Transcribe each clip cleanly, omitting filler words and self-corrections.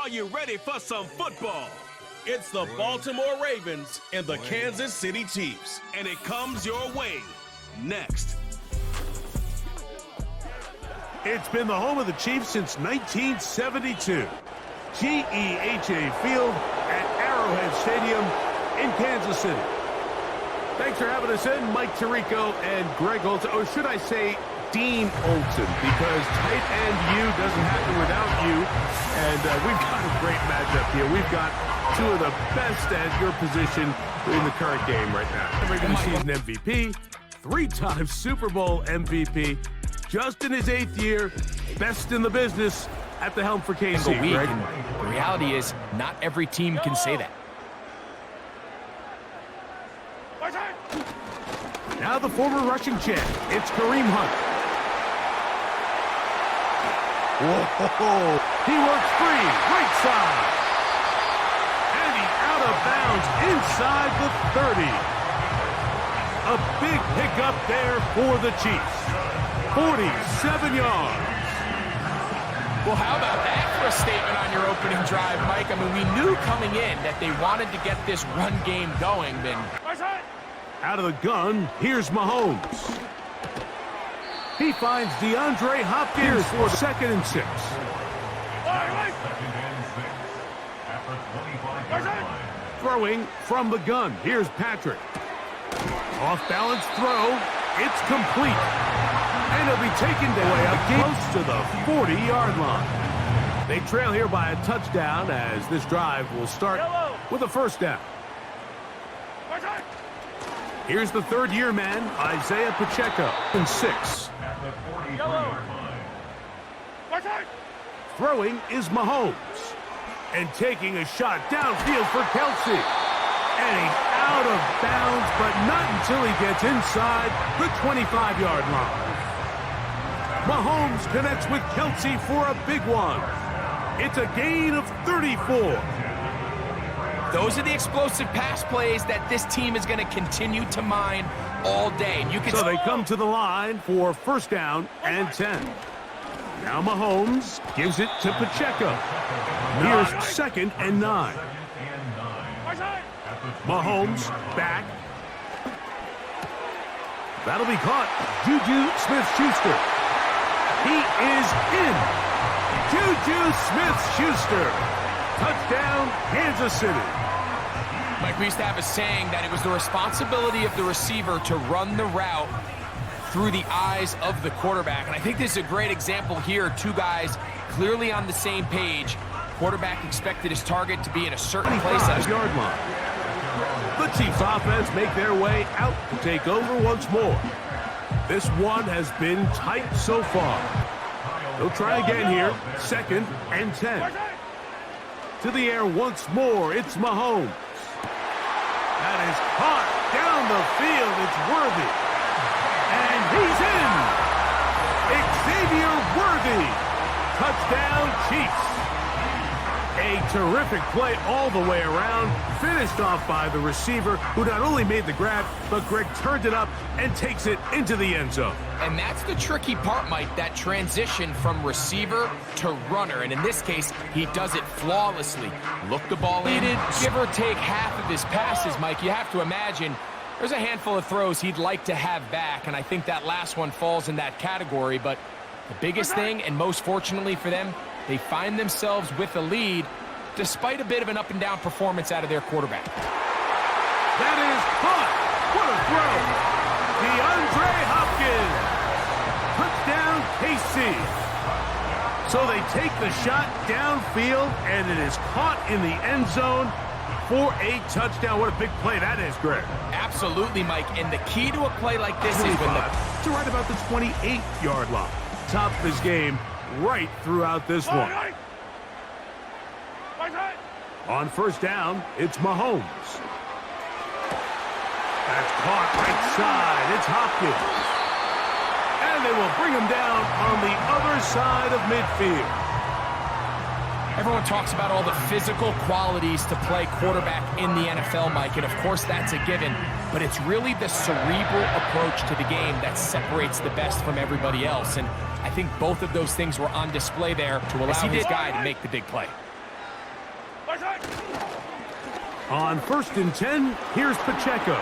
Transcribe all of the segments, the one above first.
Are you ready for some football? It's the Baltimore Ravens and the Kansas City Chiefs, and it comes your way next. It's been the home of the Chiefs since 1972. GEHA Field at Arrowhead Stadium in Kansas City. Thanks for having us in, Mike Tirico and Greg Olson, or should I say Dean Olson, because tight end U doesn't happen without you. And we've got a great matchup here. We've got two of the best at your position in the current game right now. Regular season MVP, three-time Super Bowl MVP, just in his 8th year, best in the business at the helm for KC. Greg. The reality is, not every team can say that. Now the former rushing champ, it's Kareem Hunt. Whoa, he works free, right side. And he's out of bounds inside the 30. A big pickup there for the Chiefs. 47 yards. Well, how about that for a statement on your opening drive, Mike? I mean, we knew coming in that they wanted to get this run game going. Out of the gun, here's Mahomes. He finds DeAndre Hopkins for 2nd and 6. Throwing from the gun, here's Patrick. Off-balance throw, it's complete. And he'll be taken down close to the 40-yard line. They trail here by a touchdown as this drive will start with a first down. Here's the third-year man, Isaiah Pacheco, and 6. Throwing is Mahomes. And taking a shot downfield for Kelsey. And he's out of bounds, but not until he gets inside the 25-yard line. Mahomes connects with Kelsey for a big one. It's a gain of 34. Those are the explosive pass plays that this team is going to continue to mine all day. And you can so they come to the line for first down and 10. Now Mahomes gives it to Pacheco. Here's 2nd and 9. Mahomes back. That'll be caught. Juju Smith-Schuster. He is in. Juju Smith-Schuster. Touchdown, Kansas City. Mike, we used to have a saying that it was the responsibility of the receiver to run the route through the eyes of the quarterback. And I think this is a great example here. Two guys clearly on the same page. Quarterback expected his target to be in a certain place at his yard line. The Chiefs offense make their way out to take over once more. This one has been tight so far. They'll try again here. 2nd and 10. To the air once more, it's Mahomes. That is caught down the field. It's Worthy. And he's in. Xavier Worthy. Touchdown, Chiefs. A terrific play all the way around. Finished off by the receiver, who not only made the grab, but Greg turned it up and takes it into the end zone. And that's the tricky part, Mike, that transition from receiver to runner. And in this case, he does it flawlessly. Look the ball in, give or take half of his passes, Mike. You have to imagine there's a handful of throws he'd like to have back, and I think that last one falls in that category. But the biggest thing, and most fortunately for them, they find themselves with a lead despite a bit of an up-and-down performance out of their quarterback. That is caught. What a throw. DeAndre Hopkins. Touchdown, KC. So they take the shot downfield, and it is caught in the end zone for a touchdown. What a big play that is, Greg. Absolutely, Mike. And the key to a play like this is when to right about the 28-yard line. Top of his game right throughout this one. On first down, it's Mahomes. That's caught right side. It's Hopkins. And they will bring him down on the other side of midfield. Everyone talks about all the physical qualities to play quarterback in the NFL, Mike, and of course that's a given, but it's really the cerebral approach to the game that separates the best from everybody else, and I think both of those things were on display there to allow his guy to make the big play. On 1st and 10, here's Pacheco.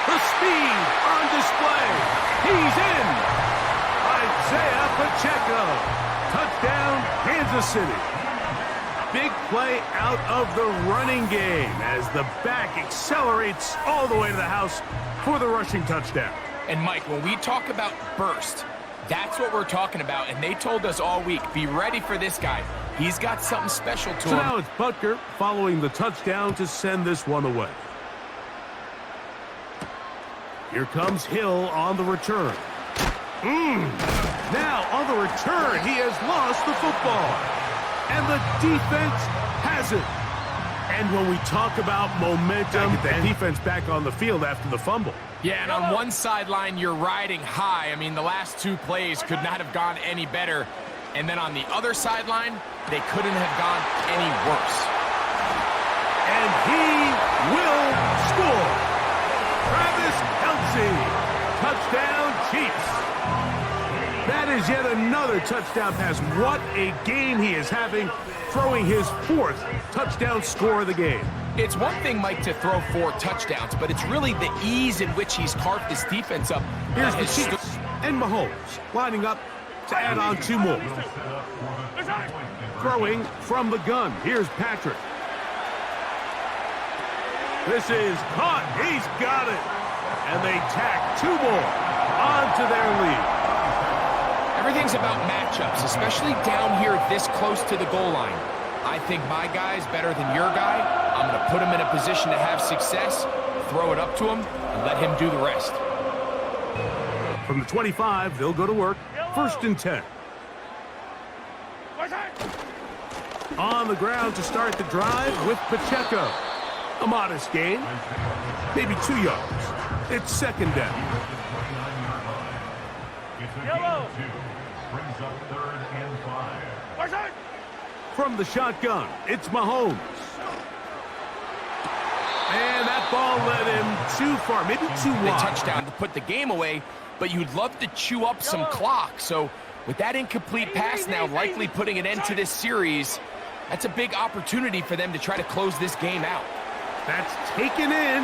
The speed on display. He's in. Isaiah Pacheco. Touchdown, Kansas City. Big play out of the running game as the back accelerates all the way to the house for the rushing touchdown. And Mike, when we talk about burst, that's what we're talking about. And they told us all week, be ready for this guy. He's got something special to him. So now it's Butker following the touchdown to send this one away. Here comes Hill on the return. Now on the return, he has lost the football. And the defense has it. And when we talk about momentum, the defense back on the field after the fumble. Yeah, and on one sideline, you're riding high. I mean, the last two plays could not have gone any better. And then on the other sideline, they couldn't have gone any worse. And he will score. Travis Kelce. Touchdown, Chiefs. That is yet another touchdown pass. What a game he is having, throwing his 4th touchdown score of the game. It's one thing, Mike, to throw 4 touchdowns, but it's really the ease in which he's carved this defense up. Here's the Chiefs and Mahomes lining up to add on 2 more. Throwing from the gun. Here's Patrick. This is caught. He's got it. And they tack 2 more onto their lead. Everything's about matchups, especially down here this close to the goal line. I think my guy's better than your guy. I'm going to put him in a position to have success, throw it up to him, and let him do the rest. From the 25, they'll go to work. 1st and 10. On the ground to start the drive with Pacheco. A modest gain, maybe 2 yards. It's 2nd down. From the shotgun, it's Mahomes. And that ball led him too far, maybe too wide. The touchdown to put the game away, but you'd love to chew up some clock. So with that incomplete pass now likely putting an end to this series, that's a big opportunity for them to try to close this game out. That's taken in,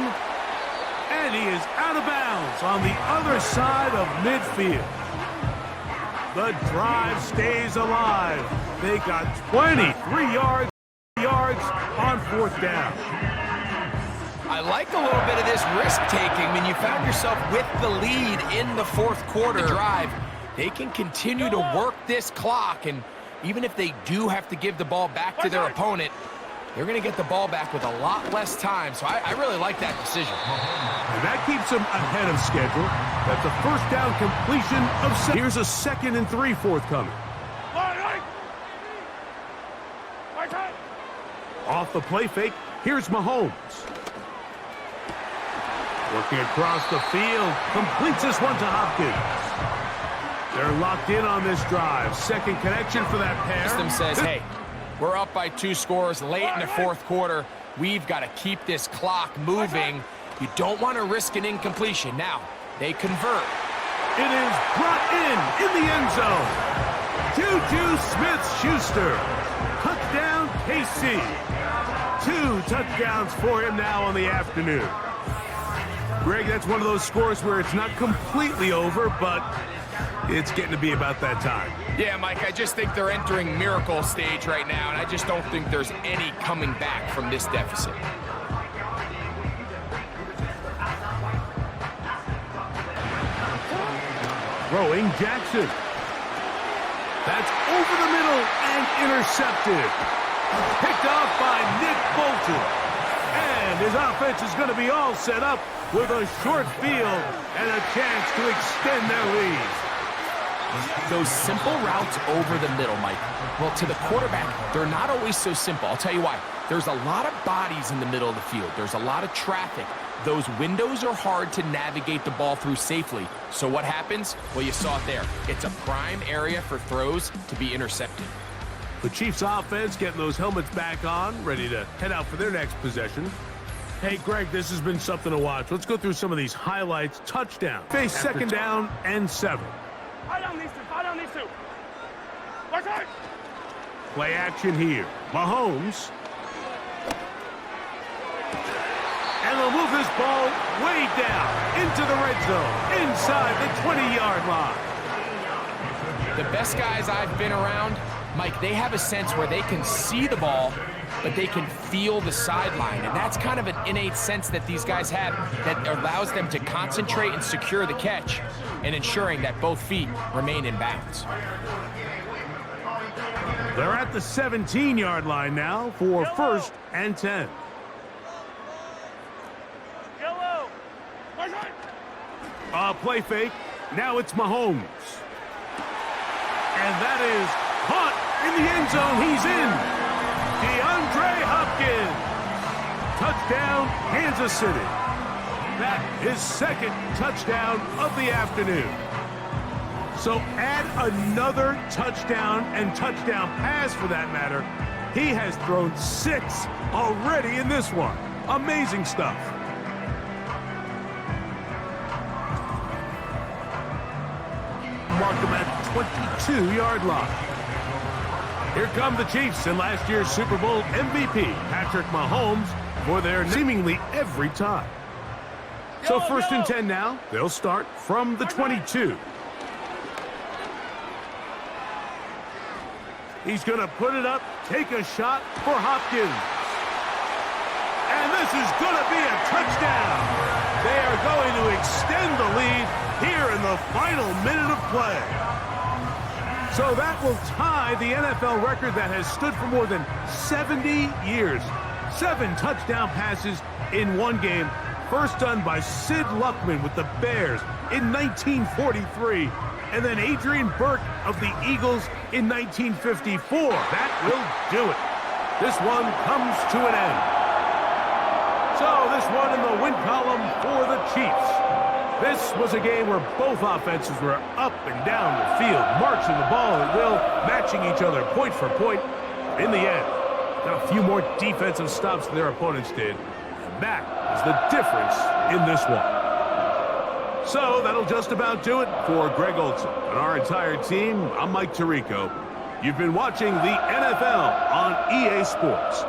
and he is out of bounds on the other side of midfield. The drive stays alive. They got 23 yards on 4th down. I like a little bit of this risk-taking when you found yourself with the lead in the 4th quarter drive. They can continue to work this clock, and even if they do have to give the ball back to their opponent, they're going to get the ball back with a lot less time. So I really like that decision. And that keeps them ahead of schedule. That's a 1st down completion of 7. Here's a 2nd and 3 forthcoming. Off the play fake, here's Mahomes. Working across the field, completes this one to Hopkins. They're locked in on this drive. 2nd connection for that pair. System says, hey, we're up by 2 scores late in the 4th quarter. We've got to keep this clock moving. You don't want to risk an incompletion. Now, they convert. It is brought in the end zone. Juju Smith-Schuster. Touchdown, KC. 2 touchdowns for him now on the afternoon. Greg, that's one of those scores where it's not completely over, but it's getting to be about that time. Yeah, Mike, I just think they're entering miracle stage right now, and I just don't think there's any coming back from this deficit. Throwing Jackson. That's over the middle and intercepted. Picked off by Nick Bolton. And his offense is going to be all set up with a short field and a chance to extend their lead. Those simple routes over the middle, Mike. Well, to the quarterback, they're not always so simple. I'll tell you why. There's a lot of bodies in the middle of the field. There's a lot of traffic. Those windows are hard to navigate the ball through safely. So what happens? Well, you saw it there. It's a prime area for throws to be intercepted. The Chiefs offense getting those helmets back on, ready to head out for their next possession. Hey, Greg, this has been something to watch. Let's go through some of these highlights. Touchdown. Face 2nd down and 7. Play action here. Mahomes. And they'll move this ball way down into the red zone, inside the 20-yard line. The best guys I've been around, Mike, they have a sense where they can see the ball, but they can feel the sideline. And that's kind of an innate sense that these guys have that allows them to concentrate and secure the catch and ensuring that both feet remain in bounds. They're at the 17-yard line now for 1st and 10. Play fake. Now it's Mahomes. And that is caught in the end zone. He's in. DeAndre Hopkins. Touchdown, Kansas City. That is 2nd touchdown of the afternoon. So add another touchdown and touchdown pass for that matter. He has thrown 6 already in this one. Amazing stuff. Mark him at 22-yard line. Here come the Chiefs and last year's Super Bowl MVP, Patrick Mahomes, for their seemingly every time. So 1st and 10 now. They'll start from the 22. He's going to put it up, take a shot for Hopkins. And this is going to be a touchdown. They are going to extend the lead here in the final minute of play. So that will tie the NFL record that has stood for more than 70 years. 7 touchdown passes in one game. First done by Sid Luckman with the Bears in 1943. And then Adrian Burke of the Eagles in 1954. That will do it. This one comes to an end. So this one in the win column for the Chiefs. This was a game where both offenses were up and down the field, marching the ball at will, matching each other point for point. In the end, got a few more defensive stops than their opponents did. And that is the difference in this one. So that'll just about do it for Greg Olson and our entire team. I'm Mike Tirico. You've been watching the NFL on EA Sports.